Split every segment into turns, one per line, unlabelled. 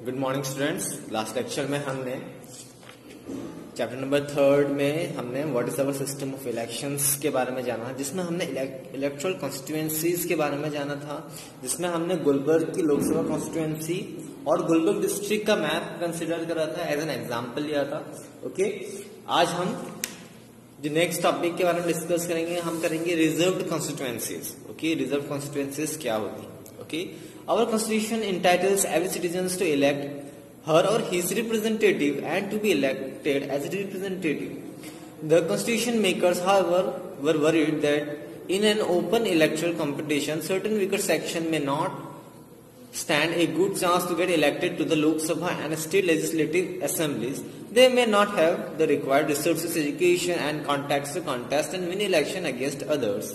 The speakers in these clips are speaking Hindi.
Good morning students. Last lecture में हमने चैप्टर नंबर 3 में हमने what is our system of elections के बारे में जाना, जिसमें हमने इलेक्टोरल कॉन्स्टिट्यूएंसीज के बारे में जाना था, जिसमें हमने गुलबर्ग की लोकसभा कॉन्स्टिट्यूएंसी और गुलबर्ग डिस्ट्रिक्ट का मैप कंसिडर करा था, एज एन एग्जाम्पल लिया था। ओके, आज हम जो नेक्स्ट टॉपिक के बारे में डिस्कस करेंगे, हम करेंगे reserved constituencies. Okay, reserve constituencies क्या होती है? Okay, our constitution entitles every citizen to elect her or his representative and to be elected as a representative. The constitution makers, however, were worried that in an open electoral competition, certain weaker sections may not stand a good chance to get elected to the Lok Sabha and state legislative assemblies. They may not have the required resources, education and contacts to contest and win election against others.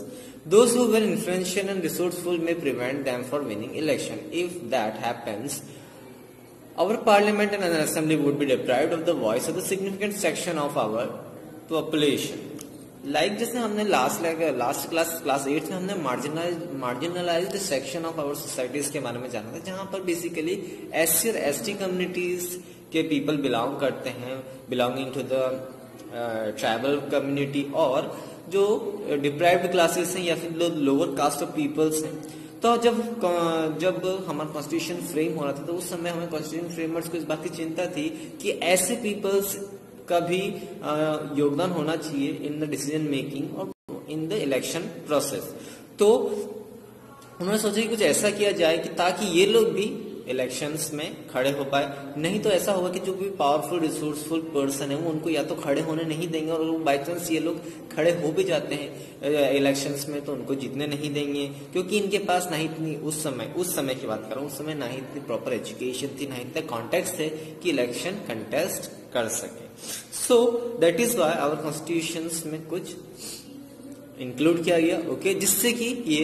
Those who were influential and resourceful may prevent them from winning election. If that happens, our parliament and an assembly would be deprived of the voice of the significant section of our population. Like जैसे हमने लास्ट क्लास 8 में हमने marginalized section of our societies के बारे में जाना था, जहां पर बेसिकली एससी और एसटी कम्युनिटीज के पीपल बिलोंग करते हैं, belonging to the tribal community, और जो डिप्राइव्ड क्लासेस हैं या फिर लोअर कास्ट ऑफ पीपल्स हैं। तो जब हमारा कॉन्स्टिट्यूशन फ्रेम हो रहा था, तो उस समय हमें कॉन्स्टिट्यूशन फ्रेमर्स को इस बात की चिंता थी कि ऐसे पीपल्स का भी योगदान होना चाहिए इन द डिसीजन मेकिंग और इन द इलेक्शन प्रोसेस। तो उन्होंने सोचा कि कुछ ऐसा किया जाए कि ताकि ये लोग भी इलेक्शंस में खड़े हो पाए। नहीं तो ऐसा होगा कि जो भी पावरफुल रिसोर्सफुल पर्सन है वो उनको या तो खड़े होने नहीं देंगे, और बाई चांस ये लोग खड़े हो भी जाते हैं इलेक्शंस में तो उनको जीतने नहीं देंगे, क्योंकि इनके पास ना इतनी उस समय की बात कर रहा हूँ, उस समय ना ही इतनी प्रॉपर एजुकेशन थी, ना इतना कॉन्टेक्स्ट थे कि इलेक्शन कंटेस्ट कर सके। So that is why our constitutions में कुछ इंक्लूड किया गया। ओके, जिससे कि ये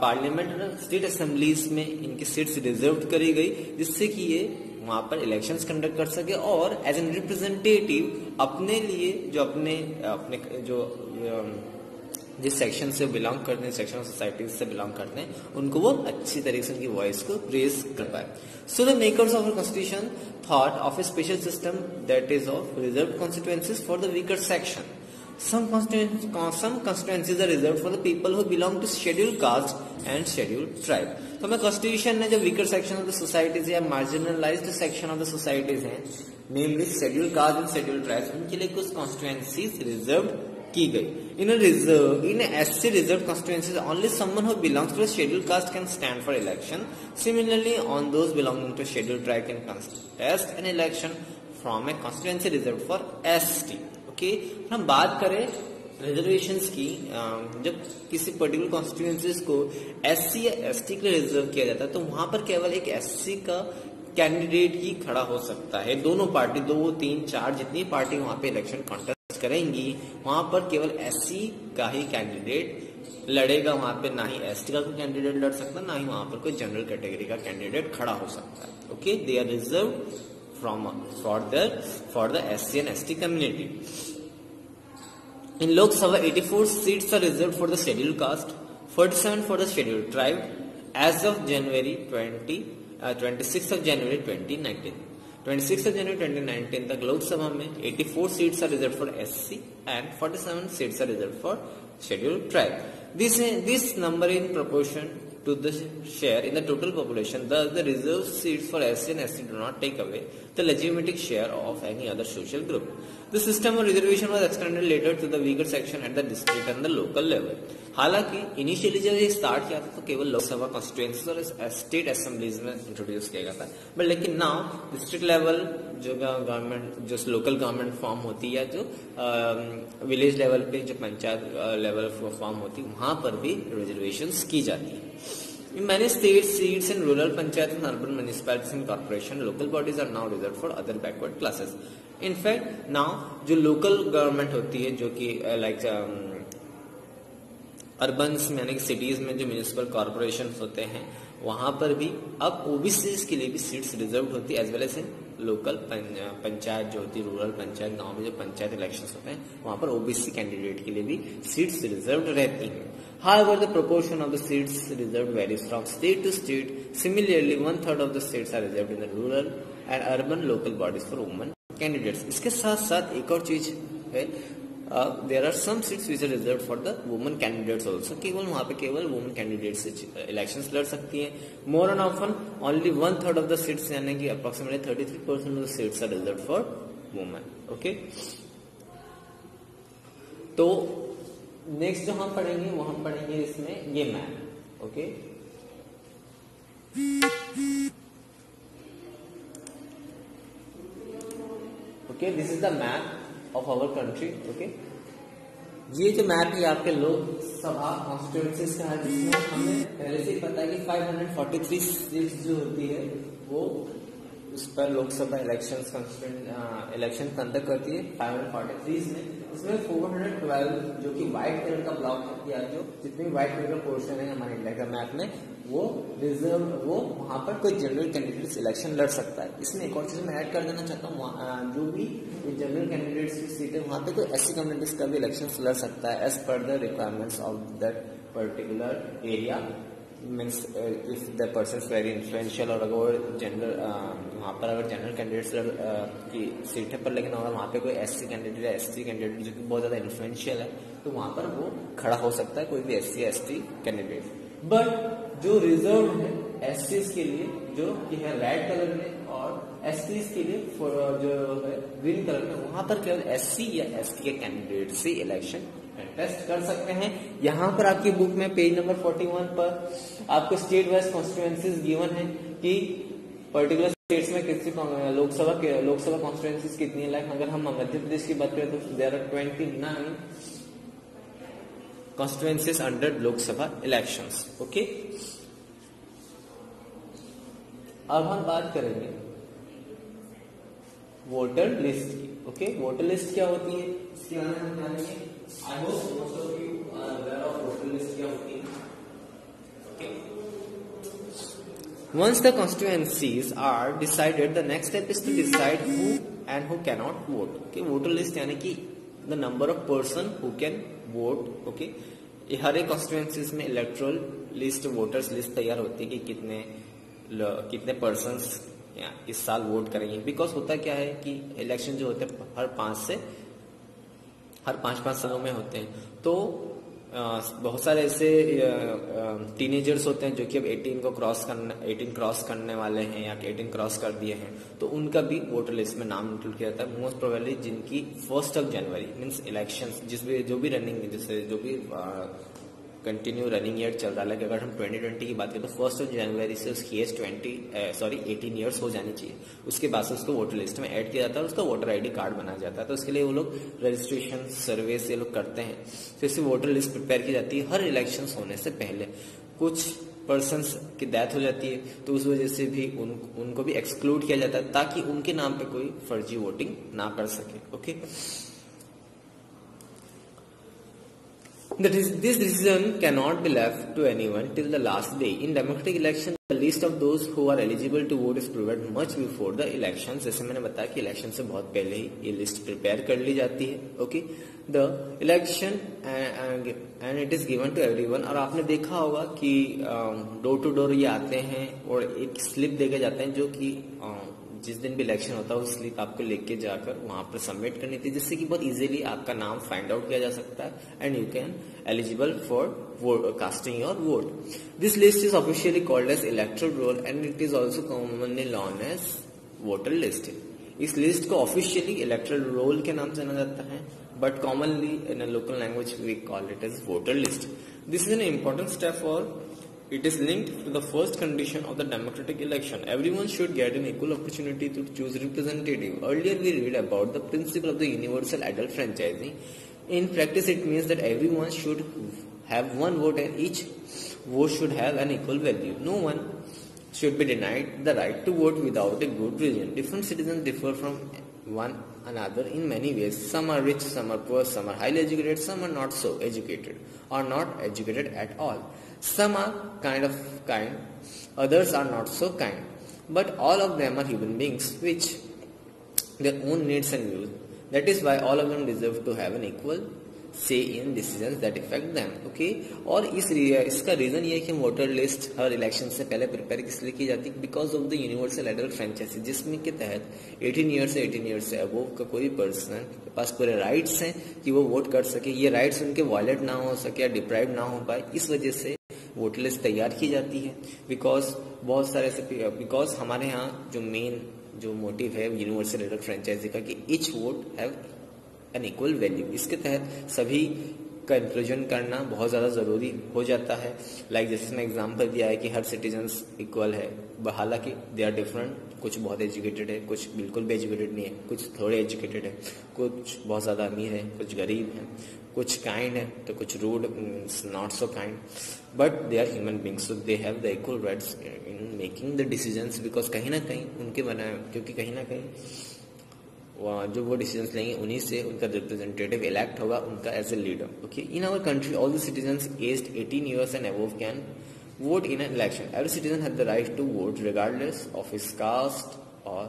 पार्लियामेंट और स्टेट असेंबलीज में इनकी सीट्स रिजर्व करी गई, जिससे कि ये वहां पर इलेक्शंस कंडक्ट कर सके और एज एन रिप्रेजेंटेटिव अपने लिए जो अपने जो जिस सेक्शन से बिलोंग करते हैं, सेक्शन ऑफ सोसाइटीज से बिलोंग करते हैं, उनको वो अच्छी तरीके से उनकी वॉइस को रेज कर पाए। So the makers of constitution thought of A special system that is of reserve constituencies for the weaker section. Some constituencies are reserved for the people who belong to scheduled caste and scheduled tribe. तो हमें कॉन्स्टिट्यूशन ने जो weaker section of the societies या marginalised section of the societies हैं, namely scheduled caste and scheduled tribes, उनके लिए कुछ कॉन्स्टिट्यूएंसीज रिजर्व की गई. In SC reserved constituencies, only someone who belongs to a scheduled caste can stand for election. Similarly, on those belonging to scheduled tribe can contest an election from a constituency reserved for ST. Okay, हम बात करें रिजर्वेशंस की, जब किसी पर्टिकुलर कॉन्स्टिट्यूएंसीज को एससी या एसटी के लिए रिजर्व किया जाता है, तो वहां पर केवल एक एससी का कैंडिडेट ही खड़ा हो सकता है। दोनों पार्टी 2, 3, 4 जितनी पार्टी वहां पे इलेक्शन कॉन्टेस्ट करेंगी, वहां पर केवल एससी का ही कैंडिडेट लड़ेगा। वहां पे ना ही एसटी का कोई कैंडिडेट लड़ सकता, ना ही वहां पर कोई जनरल कैटेगरी का कैंडिडेट खड़ा हो सकता है। Okay, they are reserve for the SC and ST community. In Lok Sabha, 84 seats are reserved for the scheduled caste, 47 for the scheduled tribe. As of 26th of January 2019, 26th of January 2019 तक लोक सभा में 84 seats are reserved for SC and 47 seats are reserved for scheduled tribe. This number in proportion to the share in the total population. Thus, the reserved seats for SC and ST do not take away the legitimate share of any other social group. The system of reservation was extended later to the weaker section at the district and the local level. हालांकि इनिशियली जब ये स्टार्ट किया था तो केवल लोकसभा कॉन्स्टिट्यूएंसीज और स्टेट असेंबलीज में इंट्रोड्यूस किया गया था, बट लेकिन नाउ डिस्ट्रिक्ट लेवल जो गवर्नमेंट, जो लोकल गवर्नमेंट फॉर्म होती है, या जो विलेज लेवल पे जो पंचायत लेवल फॉर्म होती है, वहां पर भी रिजर्वेशंस की जाती है. In many states, seats in rural panchayat and urban municipalities and corporation, local bodies are now reserved for other backward classes. In fact, now जो local government होती है, जो कि like अर्बन्स में यानी कि सिटीज में जो म्यूनिसिपल कॉर्पोरेशन होते हैं, वहां पर भी अब ओबीसी के लिए भी सीट्स रिजर्व होती है, as well as in local panchayat जो होती है, रूरल पंचायत, गांव में जो पंचायत इलेक्शंस होते हैं वहां पर ओबीसी कैंडिडेट के लिए भी सीट्स रिजर्व रहती हैं. However, the proportion of the seats reserved varies from state to state. Similarly, 1/3 of the seats are reserved in the rural and urban local bodies for women candidates. इसके साथ साथ एक और चीज है, there are some seats which are reserved for the women candidates also. केवल वहाँ पे केवल women candidates elections लड़ सकती हैं. More and often, only 1/3 of the seats यानी कि approximately 33% of the seats are reserved for women. Okay? तो नेक्स्ट जो हम पढ़ेंगे वो हम पढ़ेंगे इसमें ये map. Okay, okay, this is the map of our country. Okay, ये जो मैप है आपके लोकसभा कॉन्स्टिट्यूएंसीज का है, जिसमें हमें पहले से ही पता है कि 543 सीट्स जो होती है वो उस पर लोकसभा इलेक्शन कंडक्ट करती है 543 में. इसमें 412 जो कि व्हाइट कलर का ब्लॉक है, या जो जितने भी व्हाइट कलर का पोर्शन है हमारे इंडिया का मैप में, वो रिजर्व, वो वहां पर कोई जनरल कैंडिडेट्स इलेक्शन लड़ सकता है. इसमें एक और चीज मैं ऐड कर देना चाहता हूँ, जो भी जनरल कैंडिडेट्स की सीट है वहां पे कोई एससी कम्युनिटीज का भी इलेक्शन लड़ सकता है as per the requirements of that particular area. Means if the person is very influential, और अगर जनरल वहाँ पर अगर जनरल कैंडिडेट्स की सीट है पर लेकिन अगर वहाँ पे कोई एससी कैंडिडेट या एसटी कैंडिडेट जो कि बहुत ज्यादा इन्फ्लुएंशियल है, तो वहाँ पर वो खड़ा हो सकता है कोई भी एससी या एसटी कैंडिडेट. बट जो रिजर्व है एसटीज के लिए जो कि है रेड कलर में, और एसटीज के लिए जो है ग्रीन कलर में, वहां पर केवल एससी या एसटी के कैंडिडेट से इलेक्शन टेस्ट कर सकते हैं. यहाँ पर आपकी बुक में पेज नंबर 41 पर आपको स्टेट वाइज कॉन्स्टिट्यूएंसीज गिवन है कि पर्टिकुलर स्टेट्स में कितनी लोकसभा कॉन्स्टिट्यूएंसीज कितनी है. लाइक अगर हम मध्य प्रदेश की बात करें तो there are 29 constituencies under Lok Sabha elections. Okay, अब हम बात करेंगे वोटर लिस्ट की. ओके, वोटर लिस्ट क्या होती है इसके बारे में हम जानेंगे. I hope most of you are aware of voter list क्या होती है. Okay, once the constituencies are decided, the next step is to decide who and who cannot vote. Okay, voter list यानी कि the number of person who can vote. Okay, हर एक कॉन्स्टिट्यूएंसीज में इलेक्टोरल लिस्ट, वोटर्स लिस्ट तैयार होती है कि कितने पर्सन्स इस साल वोट करेंगे. बिकॉज होता क्या है कि इलेक्शन जो होते हैं हर पांच सालों में होते हैं, तो बहुत सारे ऐसे टीनेजर्स होते हैं जो कि अब 18 क्रॉस करने वाले हैं या 18 क्रॉस कर दिए हैं, तो उनका भी वोटर लिस्ट में नाम इंक्लूड किया जाता है. मोस्ट प्रोबेबली जिनकी 1 जनवरी मीन्स इलेक्शन जो भी रनिंग, जैसे जो भी कंटिन्यू रनिंग ईयर चल रहा है. अगर हम 2020 की बात करें तो 1 जनवरी से उसकी एज 18 ईयर्स हो जानी चाहिए. उसके बाद से उसको वोटर लिस्ट में ऐड किया जाता है और उसका वोटर आईडी कार्ड बनाया जाता है. तो उसके लिए वो लोग रजिस्ट्रेशन सर्वे से लोग करते हैं. तो इससे वोटर लिस्ट प्रिपेयर की जाती है. हर इलेक्शन होने से पहले कुछ पर्सन्स की डेथ हो जाती है तो उस वजह से भी उनको भी एक्सक्लूड किया जाता है ताकि उनके नाम पे कोई फर्जी वोटिंग ना कर सके. Okay, this decision cannot be left to anyone till the last day. In democratic election, the list of those who are eligible to vote is prepared much before the elections. जैसे मैंने बताया कि इलेक्शन से बहुत पहले ही ये लिस्ट प्रिपेयर कर ली जाती है. Okay, the election and it is given to everyone. और आपने देखा होगा कि डोर टू डोर ये आते हैं और एक स्लिप देके जाते हैं जो कि जिस दिन भी इलेक्शन होता है वो स्लिप आपको लेके जाकर वहां पर सबमिट करनी थी, जिससे कि बहुत इजीली आपका नाम फाइंड आउट किया जा सकता है and you can eligible for casting your vote. This list is officially called as electoral roll and it is also commonly known as voter list. इस लिस्ट को ऑफिशियली इलेक्टोरल रोल के नाम से जाना जाता है, but commonly in a local language we call it as voter list. This is an important step for it is linked to the first condition of the democratic election. Everyone should get an equal opportunity to choose representative. Earlier we read about the principle of the universal adult franchising. In practice it means that everyone should have one vote and each vote should have an equal value. No one should be denied the right to vote without a good reason. Different citizens differ from one another in many ways. Some are rich, some are poor, some are highly educated, some are not so educated or not educated at all. Some are kind, others are not so kind. But all of them are human beings which their own needs and views. That is why all of them deserve to have an equal say in decisions that affect them. Okay, और इसका रीजन ये है कि वोटर लिस्ट हर इलेक्शन से पहले प्रिपेयर किस लिए की जाती है, because of the universal adult franchise, जिसमें के तहत 18 ईयर से अबोव का कोई पर्सन के पास पूरे राइट्स हैं कि वो वोट कर सके, ये राइट्स उनके वायलेट ना हो सके या डिप्राइव ना हो पाए, इस वजह से वोटर लिस्ट तैयार की जाती है। बिकॉज बहुत सारे ऐसे, बिकॉज हमारे यहाँ जो मोटिव है यूनिवर्सल एडल्ट फ्रेंचाइजी का कि each vote have an equal value, इसके तहत सभी का इंक्लूजन करना बहुत ज्यादा जरूरी हो जाता है। लाइक जैसे इसमें एग्जांपल दिया है कि हर सिटीजन्स इक्वल है, हालांकि दे आर डिफरेंट, कुछ बहुत एजुकेटेड है, कुछ बिल्कुल भी एजुकेटेड नहीं है, कुछ थोड़े एजुकेटेड है, कुछ बहुत ज्यादा अमीर है, कुछ गरीब है, कुछ काइंड है तो कुछ rude, not so kind, but they are human beings, so they have the equal rights in making the decisions, because कहीं ना कहीं उनके बनाए, क्योंकि कहीं ना कहीं जो वो डिसीजंस लेंगे उन्हीं से उनका रिप्रेजेंटेटिव इलेक्ट होगा उनका as a leader. Okay, in our country all the citizens aged 18 years and above can vote in an election. Every citizen has the right to vote regardless of his caste or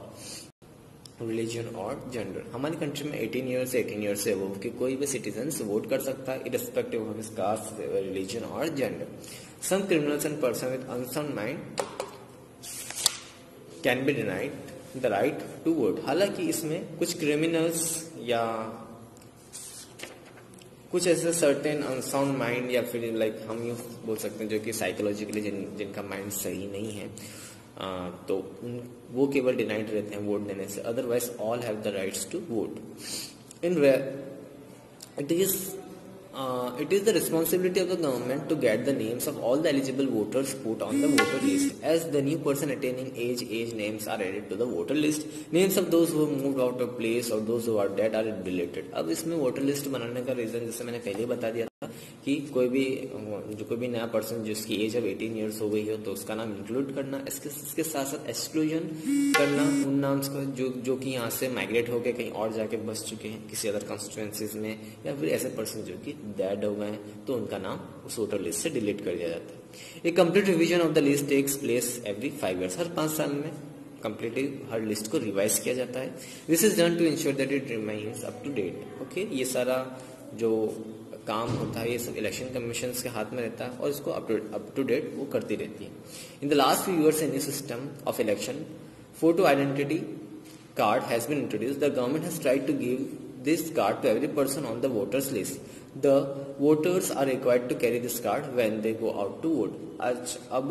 religion और जेंडर। हमारी कंट्री में 18 ईयर से अबव के कोई भी सिटीजन वोट कर सकता है irrespective of his caste, religion और gender. Some criminals and person with unsound mind can be denied the right to vote. हालांकि इसमें कुछ क्रिमिनल्स या कुछ ऐसे सर्टेन अनसाउंड माइंड या फिर लाइक हम यूँ बोल सकते हैं जो कि साइकोलॉजिकली जिनका माइंड सही नहीं है, तो वो केवल डिनाइड रहते हैं वोट देने से, otherwise all have the rights to vote. In it is the responsibility of the government to get the names of all the eligible voters put on the voter list. As the new person attaining age names are added to the voter list. Names of those who have moved out of place or those who are dead are deleted. अब इसमें वोटर लिस्ट बनाने का रीजन जैसे मैंने पहले बता दिया था कि कोई भी नया पर्सन जिसकी एज अब 18 ईयर्स हो गई हो तो उसका नाम इंक्लूड करना, इसके साथ साथ एक्सक्लूजन करना उन नाम्स का जो कि यहाँ से माइग्रेट होकर कहीं और जाके बस चुके हैं किसी अदर कॉन्स्टिट्यूएंसीज में, या फिर ऐसे पर्सन जो कि डेड हो गए हैं तो उनका नाम उस वोटर लिस्ट से डिलीट कर दिया जाता है। A complete revision of the list takes place every 5 years। हर 5 साल में कंप्लीटली हर लिस्ट को रिवाइज किया जाता है। This is done to ensure that it remains up to date. Okay, ये सारा जो काम होता है ये सब इलेक्शन कमीशन के हाथ में रहता है और इसको अप टू डेट वो करती रहती है। In the last few years in this system of election photo identity card has been introduced. The government has tried to give this card to every person on the voters list. The voters are required to carry this card when they go out to vote. अब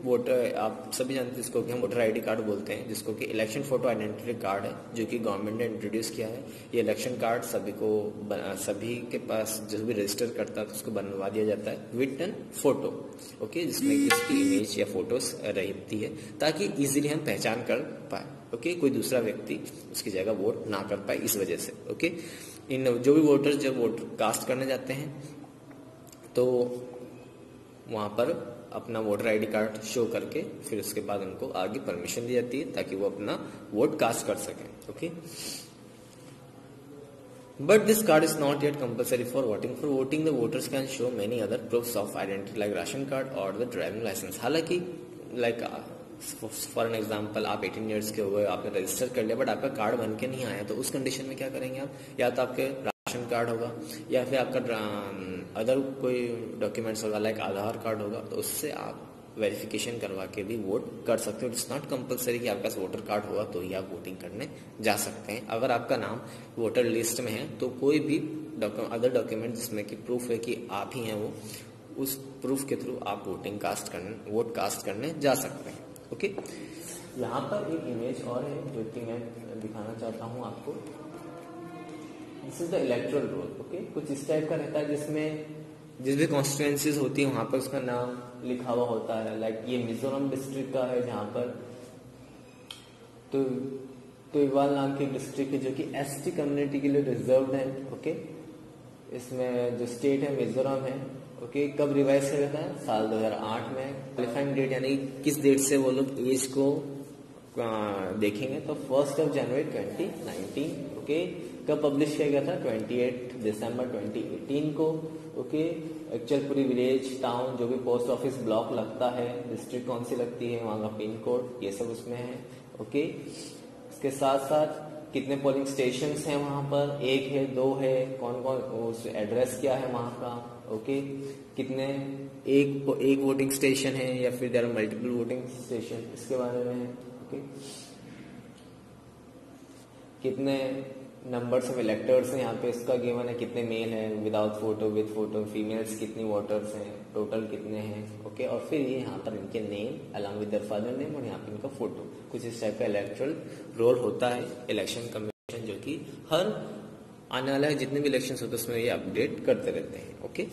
वोटर आप सभी जानते हैं इसको कि हम वोटर आईडी कार्ड बोलते हैं, जिसको कि इलेक्शन फोटो आइडेंटिटी कार्ड है जो कि गवर्नमेंट ने इंट्रोड्यूस किया है। ये इलेक्शन कार्ड सभी के पास जो भी रजिस्टर करता है तो उसको बनवा दिया जाता है विद एन फोटो। ओके, जिसमें इसकी इमेज या फोटोज रहती है ताकि इजीली हम पहचान कर पाए। ओके, कोई दूसरा व्यक्ति उसकी जगह वोट ना कर पाए इस वजह से। ओके, इन जो भी वोटर्स जब वोट कास्ट करने जाते हैं तो वहां पर अपना वोटर आईडी कार्ड शो करके फिर उसके बाद उनको आगे परमिशन दी जाती है ताकि वो अपना वोट कास्ट कर सकें। Okay, but this card is not yet compulsory for voting. For voting the voters can show many other proofs of identity like ration card और द ड्राइविंग लाइसेंस। हालांकि लाइक फॉर एन एग्जाम्पल आप 18 ईयर्स के हो गए, आपने रजिस्टर कर लिया बट आपका कार्ड बन के नहीं आया, तो उस कंडीशन में क्या करेंगे आप? या तो आपके राशन कार्ड होगा या फिर आपका अदर कोई डॉक्यूमेंट्स होगा लाइक आधार कार्ड होगा, तो उससे आप वेरिफिकेशन करवा के भी वोट कर सकते हो। इट्स नॉट कंपलसरी कि आपके पास वोटर कार्ड होगा तो ही आप वोटिंग करने जा सकते हैं। अगर आपका नाम वोटर लिस्ट में है तो कोई भी अदर डॉक्यूमेंट जिसमें कि प्रूफ है कि आप ही हैं वो, उस प्रूफ के थ्रू आप वोट कास्ट करने जा सकते हैं। ओके, यहाँ पर एक इमेज और है जो कि मैं दिखाना चाहता हूँ आपको। This is the electoral roll. Okay, कुछ इस टाइप का रहता है जिसमें जिस भी कॉन्स्टिट्यूएंसीज होती है वहां पर उसका नाम लिखा हुआ होता है। लाइक ये मिजोरम डिस्ट्रिक्ट का है जहाँ पर तो इवाल नाम की डिस्ट्रिक्ट है जो कि एसटी कम्युनिटी के लिए रिजर्व्ड है। ओके, इसमें जो स्टेट है मिजोरम है। ओके, कब रिवाइज किया जाता है? साल 2008 में। क्वालिफाइंग डेट यानी किस डेट से वो लोग एज को देखेंगे तो 1 जनवरी 2019। ओके, कब पब्लिश किया गया था? 28 दिसंबर 2018 को। ओके, एक्चुअल पूरी विलेज टाउन जो भी पोस्ट ऑफिस ब्लॉक लगता है, डिस्ट्रिक्ट कौन सी लगती है, वहां का पिन कोड, ये सब उसमें है। ओके, इसके साथ साथ कितने पोलिंग स्टेशन हैं वहां पर, एक है, दो है, कौन कौन, उस एड्रेस क्या है वहां का, ओके, कितने, एक वोटिंग स्टेशन है या फिर there are multiple voting station, इसके बारे में है, ओके, कितने नंबर्स ऑफ इलेक्टर्स हैं यहाँ पे, इसका गिवन है, कितने मेल हैं, without photo, with photo, females कितनी वोटर्स हैं, टोटल कितने हैं, ओके, और फिर ये यहाँ पर इनके name along with their father name और यहाँ पे इनका फोटो, कुछ इस टाइप का इलेक्ट्रल रोल होता है इलेक्शन कमीशन, जो कि हर आने वाला जितने भी इलेक्शन होते हैं उसमें ये अपडेट करते रहते हैं, ओके।